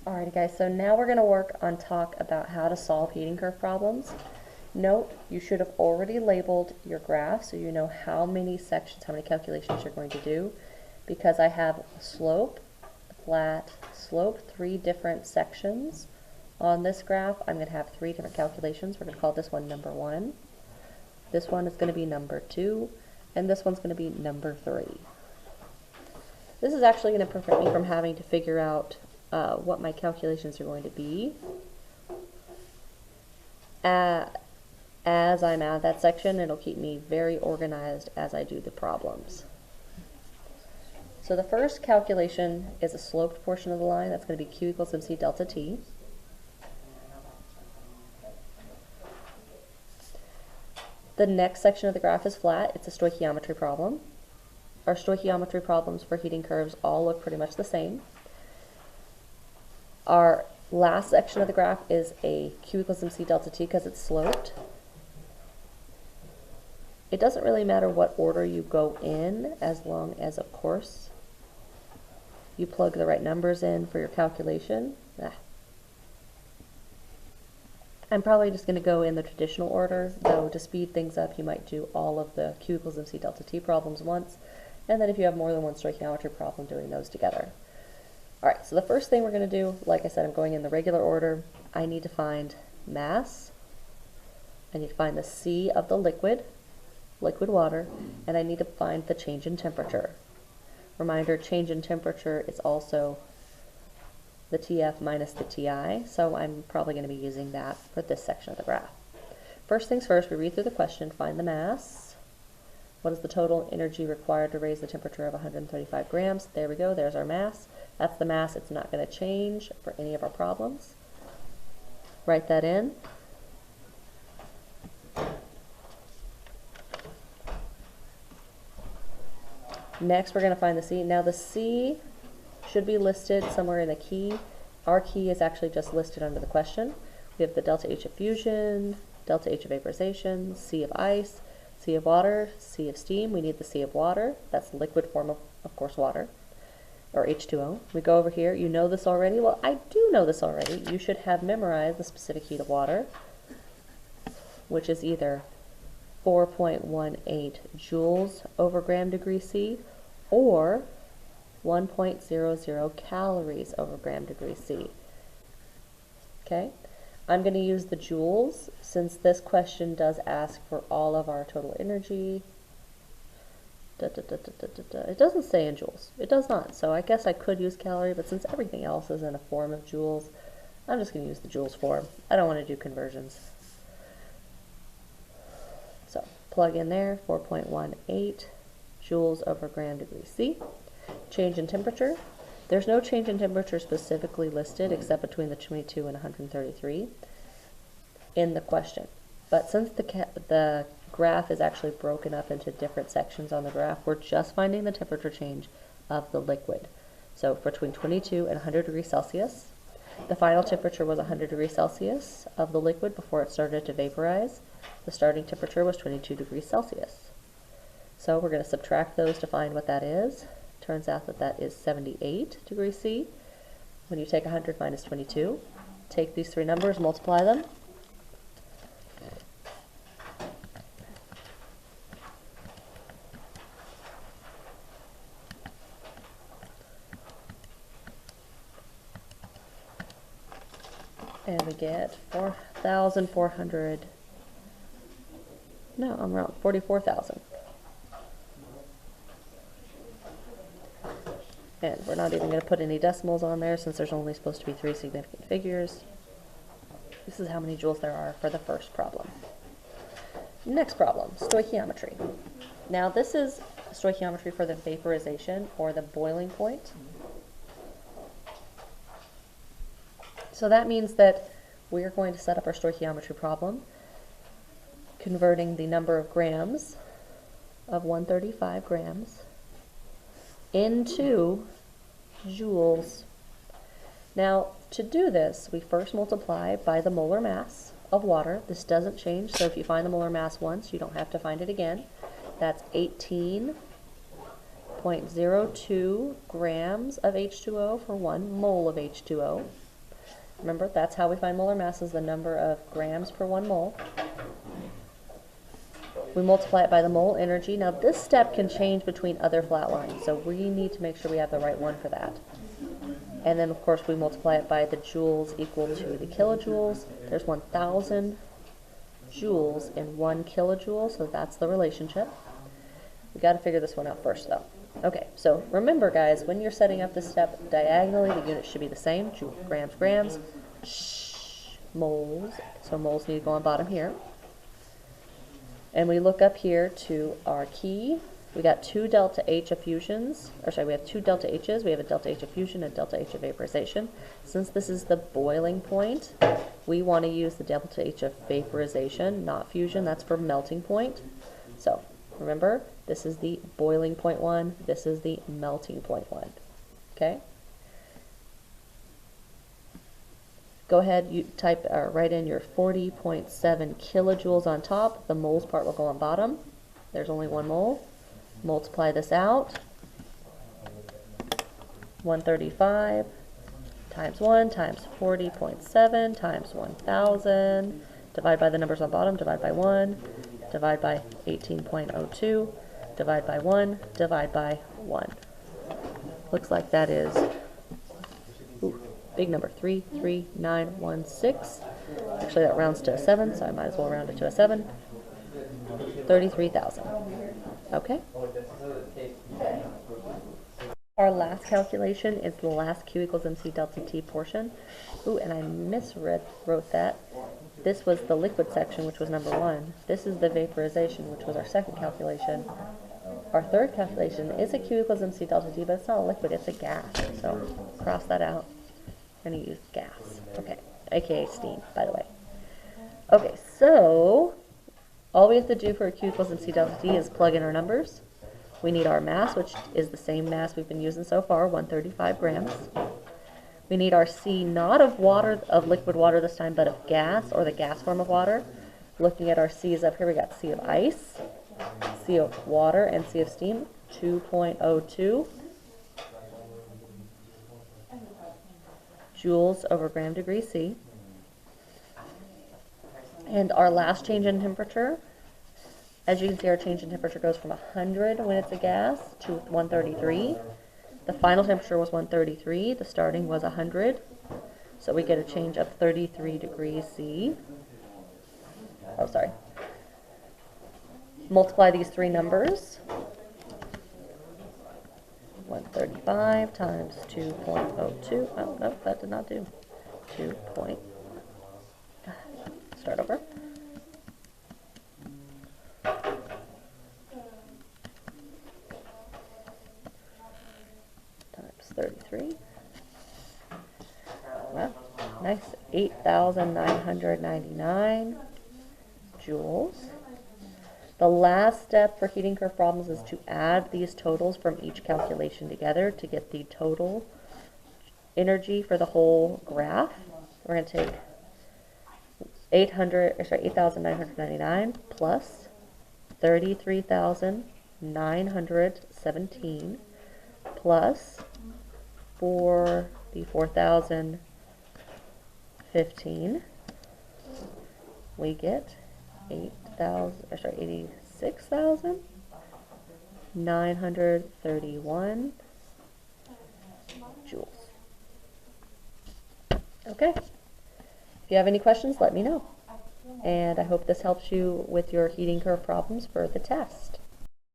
Alrighty guys, so now we're going to work on talk about how to solve heating curve problems. Note, you should have already labeled your graph so you know how many sections, how many calculations you're going to do, because I have slope, flat, slope, 3 different sections on this graph. I'm going to have 3 different calculations. We're going to call this one number 1. This one is going to be number 2, and this one's going to be number 3. This is actually going to prevent me from having to figure out what my calculations are going to be as I'm out of that section. It'll keep me very organized as I do the problems. So the first calculation is a sloped portion of the line. That's going to be Q equals MC delta T. The next section of the graph is flat. It's a stoichiometry problem. Our stoichiometry problems for heating curves all look pretty much the same. Our last section of the graph is a Q equals MC delta T because it's sloped. It doesn't really matter what order you go in, as long as, of course, you plug the right numbers in for your calculation. I'm probably just going to go in the traditional order, though to speed things up you might do all of the Q equals MC delta T problems once, and then if you have more than one stoichiometry problem, doing those together. Alright, so the first thing we're going to do, like I said, I'm going in the regular order. I need to find mass, I need to find the C of the liquid water, and I need to find the change in temperature. Reminder, change in temperature is also the TF minus the TI, so I'm probably going to be using that for this section of the graph. First things first, we read through the question, find the mass. What is the total energy required to raise the temperature of 135 grams? There we go, there's our mass. That's the mass. It's not going to change for any of our problems. Write that in. Next, we're going to find the C. Now, the C should be listed somewhere in the key. Our key is actually just listed under the question. We have the delta H of fusion, delta H of vaporization, C of ice, C of water, C of steam. We need the C of water. That's the liquid form of course, water, or H2O. We go over here. You know this already? Well, I do know this already. You should have memorized the specific heat of water, which is either 4.18 joules over gram degree C or 1.00 calories over gram degree C. Okay? I'm going to use the joules since this question does ask for all of our total energy. It doesn't say in joules. It does not. So I guess I could use calorie, but since everything else is in a form of joules, I'm just going to use the joules form. I don't want to do conversions. So plug in there, 4.18 joules over gram degree C. Change in temperature. There's no change in temperature specifically listed except between the 22 and 133 in the question. But since the graph is actually broken up into different sections on the graph, we're just finding the temperature change of the liquid. So between 22 and 100 degrees Celsius. The final temperature was 100 degrees Celsius of the liquid before it started to vaporize. The starting temperature was 22 degrees Celsius. So we're going to subtract those to find what that is. Turns out that that is 78 degrees C. When you take 100 minus 22, take these 3 numbers, multiply them. And we get 4,400. No, I'm wrong. 44,000. And we're not even going to put any decimals on there since there's only supposed to be 3 significant figures. This is how many joules there are for the first problem. Next problem, stoichiometry. Now this is stoichiometry for the vaporization or the boiling point. So that means that we are going to set up our stoichiometry problem, converting the number of grams of 135 grams into joules. Now, to do this, we first multiply by the molar mass of water. This doesn't change, so if you find the molar mass once, you don't have to find it again. That's 18.02 grams of H2O for 1 mole of H2O. Remember, that's how we find molar mass, is the number of grams per 1 mole. We multiply it by the mole energy. Now this step can change between other flat lines, so we need to make sure we have the right one for that. And then of course we multiply it by the joules equal to the kilojoules. There's 1,000 joules in 1 kilojoule, so that's the relationship. We got to figure this one out first though. Okay, so remember guys, when you're setting up this step diagonally, the units should be the same. Grams, grams, moles. So moles need to go on bottom here. And we look up here to our key. We got 2 delta H effusions, or sorry, we have 2 delta H's. We have a delta H effusion and delta H of vaporization. Since this is the boiling point, we want to use the delta H of vaporization, not fusion. That's for melting point. So remember, this is the boiling point 1. This is the melting point 1. Okay? Go ahead, you type write in your 40.7 kilojoules on top. The moles part will go on bottom. There's only 1 mole. Multiply this out. 135 times 1 times 40.7 times 1,000. Divide by the numbers on bottom. Divide by 1. Divide by 18.02. Divide by 1. Divide by 1. Looks like that is big number, 33916. Actually, that rounds to a 7, so I might as well round it to a 7. 33,000. Okay. Our last calculation is the last Q equals MC delta T portion. Ooh, and I wrote that. This was the liquid section, which was number 1. This is the vaporization, which was our second calculation. Our third calculation is a Q equals MC delta T, but it's not a liquid, it's a gas. So cross that out. We're going to use gas. Okay, aka steam, by the way. Okay, so all we have to do for a Q equals MC delta T is plug in our numbers. We need our mass, which is the same mass we've been using so far, 135 grams. We need our C, not of water, of liquid water this time, but of gas, or the gas form of water. Looking at our C's up here, we got C of ice, C of water, and C of steam, 2.02 joules over gram degree C. And our last change in temperature, as you can see, our change in temperature goes from 100 when it's a gas to 133. The final temperature was 133. The starting was 100. So we get a change of 33 degrees C. Oh, sorry. Multiply these 3 numbers. 135 times 2.02. Oh, no, that did not do. 2. Start over. Times 33. Well, nice. 8,999 joules. The last step for heating curve problems is to add these totals from each calculation together to get the total energy for the whole graph. We're going to take 8,999 plus 33,917 plus 4,015. We get 86,931 joules. Okay. If you have any questions, let me know. And I hope this helps you with your heating curve problems for the test.